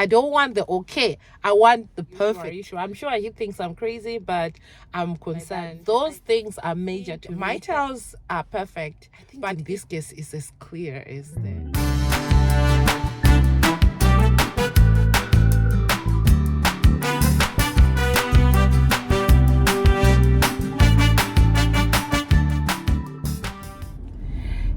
I don't want the okay. I want the perfect. I'm sure he thinks I'm crazy, but I'm concerned. Those things are major to me. My tiles are perfect, but in this case, it's as clear as the.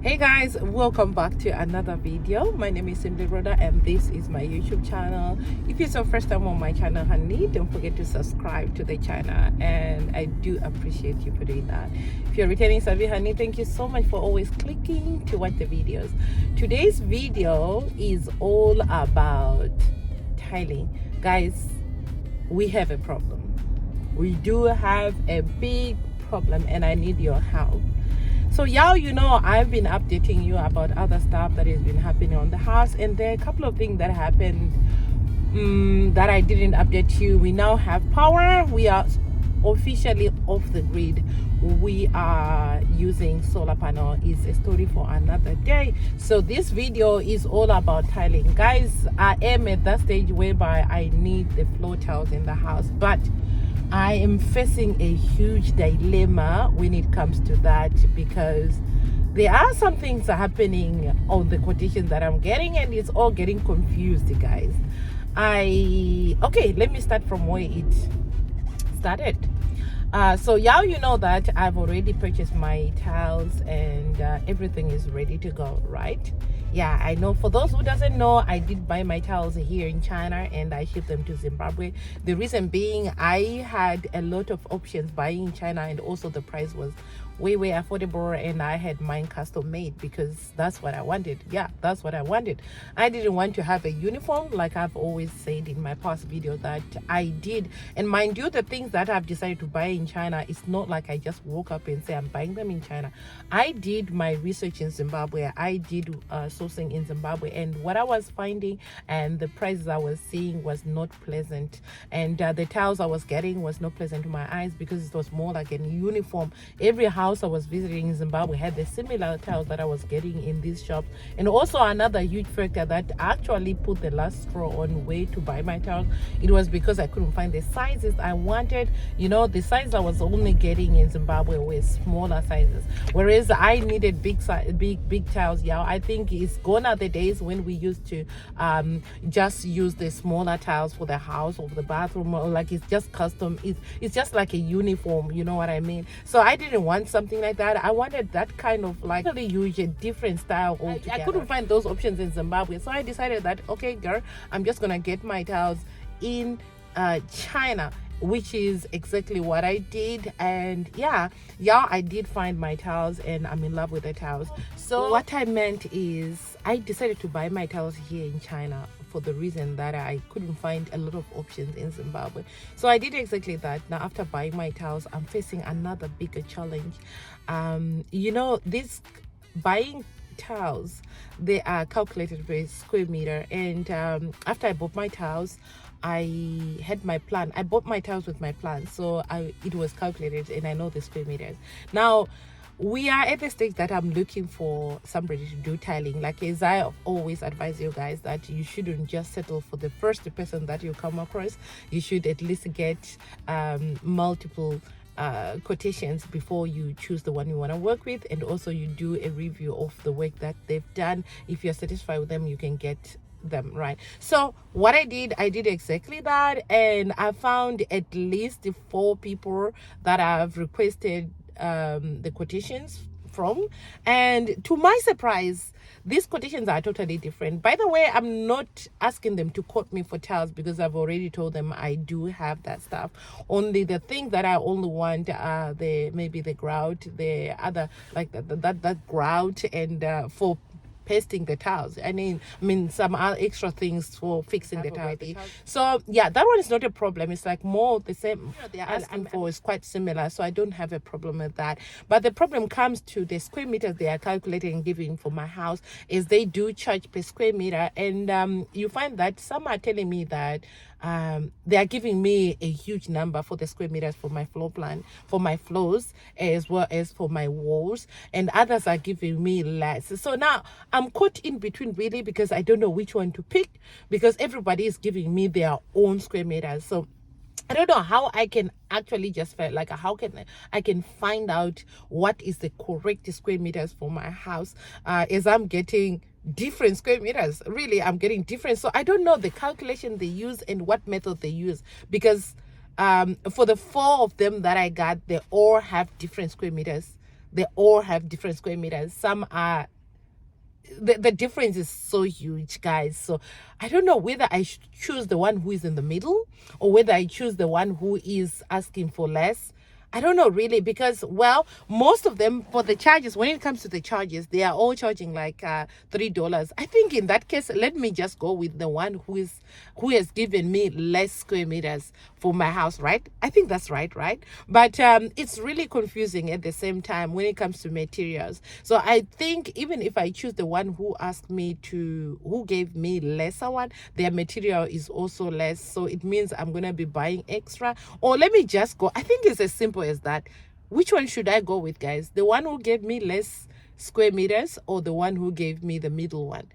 Hey guys, welcome back to another video. My name is Zimbabwe and this is my YouTube channel. If it's your first time on my channel, honey, don't forget to subscribe to the channel, and I do appreciate you for doing that. If you're returning Savi, honey, thank you so much for always clicking to watch the videos. Today's video is all about tiling. Guys, we have a problem. We do have a big problem and I need your help. So y'all, you know, I've been updating you about other stuff that has been happening on the house, and there are a couple of things that happened that I didn't update you. We now have power. We are officially off the grid. We are using solar panel. Is a story for another day. So this video is all about tiling. Guys, I am at that stage whereby I need the floor tiles in the house, but I am facing a huge dilemma when it comes to that, because there are some things happening on the quotations that I'm getting, and it's all getting confused, guys. Okay, let me start from where it started. So y'all, you know that I've already purchased my tiles and everything is ready to go, right? Yeah, I know. For those who doesn't know, I did buy my tiles here in China and I shipped them to Zimbabwe. The reason being, I had a lot of options buying in China, and also the price was way affordable, and I had mine custom made because that's what I wanted. Yeah, that's what I wanted. I didn't want to have a uniform, like I've always said in my past video that I did. And mind you, the things that I've decided to buy in China, it's not like I just woke up and say I'm buying them in China. I did my research in Zimbabwe. I did sourcing in Zimbabwe, and what I was finding and the prices I was seeing was not pleasant, and the tiles I was getting was not pleasant to my eyes, because it was more like a uniform. Every house I was visiting in Zimbabwe had the similar tiles that I was getting in these shops. And also another huge factor that actually put the last straw on where to buy my tiles, it was because I couldn't find the sizes I wanted. You know, the size I was only getting in Zimbabwe were smaller sizes, whereas I needed big tiles. Yeah, I think it's gone are the days when we used to just use the smaller tiles for the house or the bathroom, or like it's just custom. It's just like a uniform, you know what I mean? So I didn't want something like that. I wanted that kind of like really use a different style altogether. I couldn't find those options in Zimbabwe, so I decided that, okay girl, I'm just gonna get my tiles in China, which is exactly what I did. And yeah, I did find my tiles and I'm in love with the tiles. So what I meant is I decided to buy my tiles here in China for the reason that I couldn't find a lot of options in Zimbabwe. So I did exactly that. Now after buying my tiles, I'm facing another bigger challenge. You know, this buying tiles, they are calculated per square meter, and after I bought my tiles, I had my plan. I bought my tiles with my plan, so it was calculated and I know the square meters. Now we are at the stage that I'm looking for somebody to do tiling. Like, as I always advise you guys, that you shouldn't just settle for the first person that you come across. You should at least get multiple quotations before you choose the one you want to work with, and also you do a review of the work that they've done. If you're satisfied with them, you can get them, right? So what I did exactly that, and I found at least 4 people that I've requested the quotations from, and to my surprise, these quotations are totally different. By the way, I'm not asking them to quote me for tiles because I've already told them I do have that stuff. Only the thing that I only want are maybe the grout, the other like that grout, and for pasting the tiles. I mean some other extra things for fixing the tile. So yeah, that one is not a problem. It's like more the same. They're asking for is quite similar, so I don't have a problem with that. But the problem comes to the square meters they are calculating and giving for my house, is they do charge per square meter, and you find that some are telling me that they are giving me a huge number for the square meters for my floor plan, for my floors, as well as for my walls, and others are giving me less. So now I'm caught in between really, because I don't know which one to pick, because everybody is giving me their own square meters. So I don't know how I can actually just feel like how can I can find out what is the correct square meters for my house, as I'm getting different square meters. Really, I'm getting different. So I don't know the calculation they use and what method they use, because for the 4 of them that I got, they all have different square meters. They all have different square meters. Some are the difference is so huge, guys. So I don't know whether I should choose the one who is in the middle, or whether I choose the one who is asking for less. I don't know really, because well, most of them for the charges, when it comes to the charges, they are all charging like $3. I think in that case, let me just go with the one who has given me less square meters for my house, right? I think that's right? But it's really confusing at the same time when it comes to materials. So I think even if I choose the one who gave me lesser one, their material is also less, so it means I'm gonna be buying extra. Or let me just go, I think it's as simple as that. Which one should I go with, guys? The one who gave me less square meters, or the one who gave me the middle one?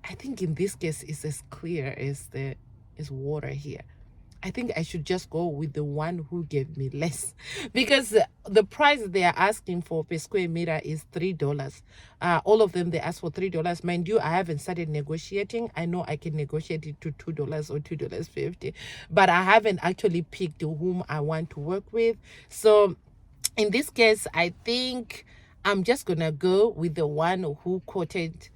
I think in this case it's as clear as water here. I think I should just go with the one who gave me less, because the price they are asking for per square meter is $3. All of them, they ask for $3. Mind you, I haven't started negotiating. I know I can negotiate it to $2 or $2.50, but I haven't actually picked whom I want to work with. So in this case, I think I'm just gonna go with the one who quoted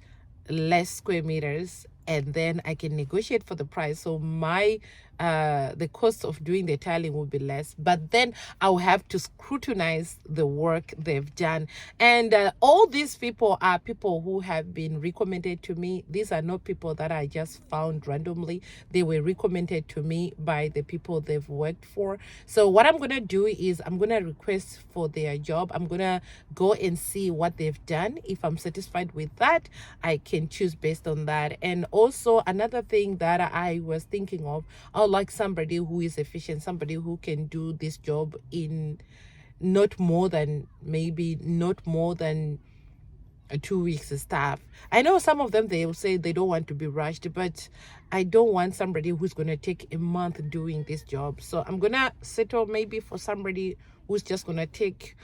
less square meters, and then I can negotiate for the price. So my the cost of doing the tiling will be less, but then I'll have to scrutinize the work they've done. And all these people are people who have been recommended to me. These are not people that I just found randomly. They were recommended to me by the people they've worked for. So what I'm gonna do is I'm gonna request for their job. I'm gonna go and see what they've done. If I'm satisfied with that, I can choose based on that. And also another thing that I was thinking of, I would like somebody who is efficient, somebody who can do this job in not more than 2 weeks staff. I know some of them, they will say they don't want to be rushed, but I don't want somebody who's going to take a month doing this job. So I'm going to settle maybe for somebody who's just going to take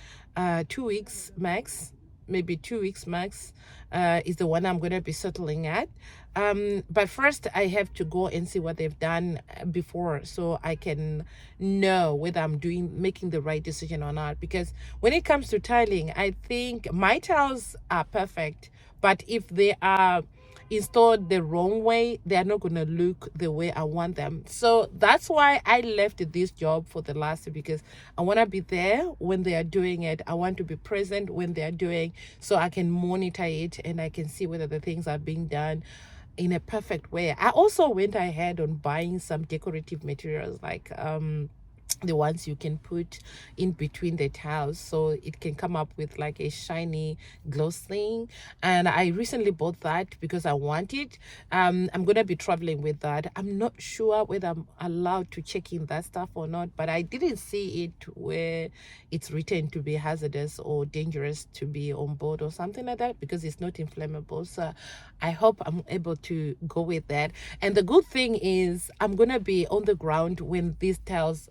2 weeks max. Maybe 2 weeks max is the one I'm going to be settling at. But first I have to go and see what they've done before, so I can know whether I'm making the right decision or not. Because when it comes to tiling, I think my tiles are perfect, but if they are installed the wrong way, they are not going to look the way I want them. So that's why I left this job for the last, because I want to be there when they are doing it. I want to be present when they are doing, so I can monitor it and I can see whether the things are being done in a perfect way. I also went ahead on buying some decorative materials, like the ones you can put in between the tiles, so it can come up with like a shiny gloss thing. And I recently bought that because I want it. I'm gonna be traveling with that. I'm not sure whether I'm allowed to check in that stuff or not, but I didn't see it where it's written to be hazardous or dangerous to be on board or something like that, because it's not inflammable. So I hope I'm able to go with that. And the good thing is I'm gonna be on the ground when these tiles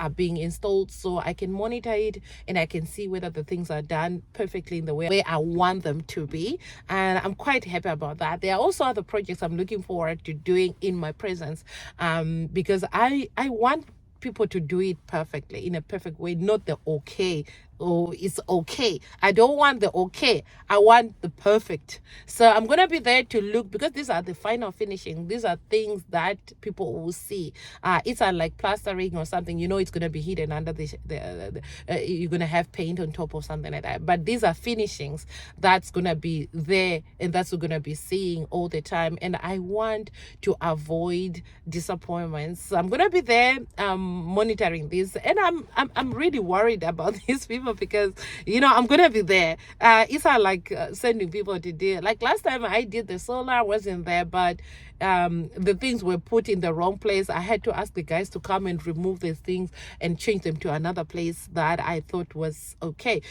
are being installed, so I can monitor it and I can see whether the things are done perfectly in the way I want them to be. And I'm quite happy about that. There are also other projects I'm looking forward to doing in my presence, because I want people to do it perfectly, in a perfect way, not the okay. Oh, it's okay. I don't want the okay. I want the perfect. So I'm gonna be there to look, because these are the final finishing. These are things that people will see. It's like plastering or something. You know, it's gonna be hidden under you're gonna have paint on top or something like that. But these are finishings that's gonna be there, and that's what we're gonna be seeing all the time. And I want to avoid disappointments. So I'm gonna be there monitoring this, and I'm really worried about these people, because you know I'm gonna be there. It's like sending people to do, like last time I did the solar, wasn't there, but the things were put in the wrong place. I had to ask the guys to come and remove these things and change them to another place that I thought was okay,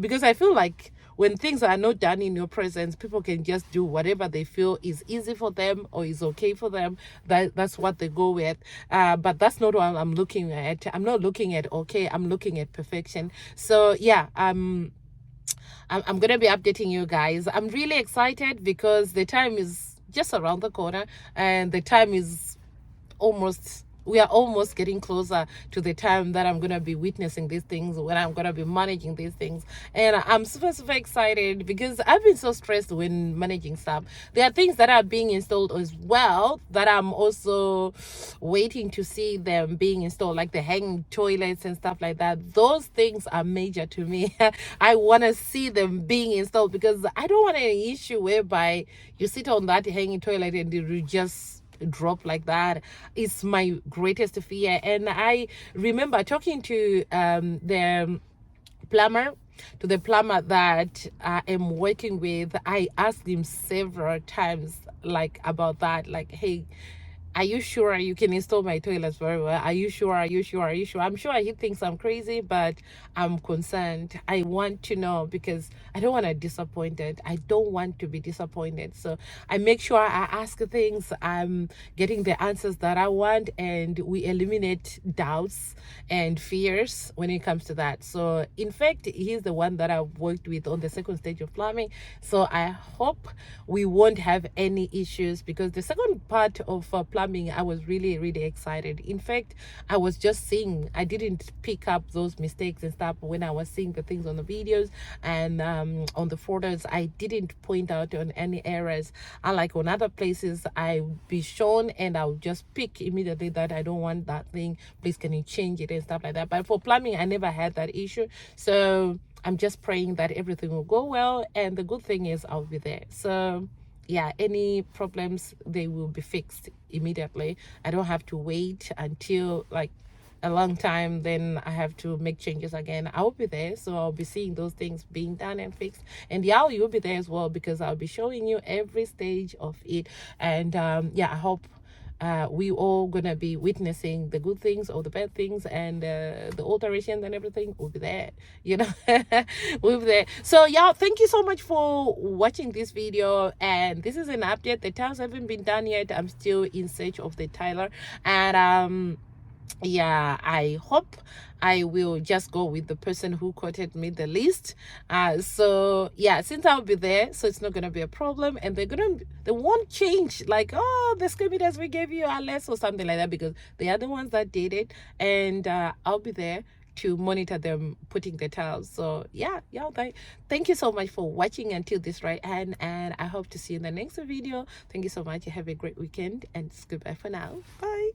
because I feel like when things are not done in your presence, people can just do whatever they feel is easy for them or is okay for them. That's what they go with. But that's not what I'm looking at. I'm not looking at okay, I'm looking at perfection. So yeah, I'm gonna be updating you guys. I'm really excited because the time is just around the corner, and the time is almost, we are almost getting closer to the time that I'm gonna be witnessing these things, when I'm gonna be managing these things. And I'm super excited because I've been so stressed when managing stuff. There are things that are being installed as well that I'm also waiting to see them being installed, like the hanging toilets and stuff like that. Those things are major to me. I want to see them being installed because I don't want any issue whereby you sit on that hanging toilet and you just drop like that. It's my greatest fear. And I remember talking to the plumber that I am working with. I asked him several times like about that, like, hey, are you sure you can install my toilets very well? Are you sure? Are you sure? Are you sure? I'm sure he thinks I'm crazy, but I'm concerned. I want to know because I don't want to disappoint it. I don't want to be disappointed. So I make sure I ask things. I'm getting the answers that I want, and we eliminate doubts and fears when it comes to that. So in fact, he's the one that I've worked with on the second stage of plumbing. So I hope we won't have any issues, because the second part of plumbing, I was really excited. In fact, I was just seeing, I didn't pick up those mistakes and stuff when I was seeing the things on the videos and on the photos. I didn't point out on any errors, unlike on other places I'll be shown and I'll just pick immediately that I don't want that thing, please can you change it and stuff like that. But for plumbing, I never had that issue. So I'm just praying that everything will go well, and the good thing is I'll be there. So yeah, any problems, they will be fixed immediately. I don't have to wait until like a long time, then I have to make changes again. I'll be there, so I'll be seeing those things being done and fixed. And yeah, you'll be there as well, because I'll be showing you every stage of it. And yeah, I hope we all gonna be witnessing the good things or the bad things, and the alterations and everything will be there, you know. We'll be there. So yeah, thank you so much for watching this video, and this is an update. The tiles haven't been done yet. I'm still in search of the tiler, and yeah, I hope I will just go with the person who quoted me the least. So yeah, since I'll be there, so it's not gonna be a problem, and they won't change like, oh, the square meters we gave you are less or something like that, because they are the ones that did it, and I'll be there to monitor them putting the tiles. So yeah, thank you so much for watching until this right end, and I hope to see you in the next video. Thank you so much. Have a great weekend, and it's goodbye for now. Bye.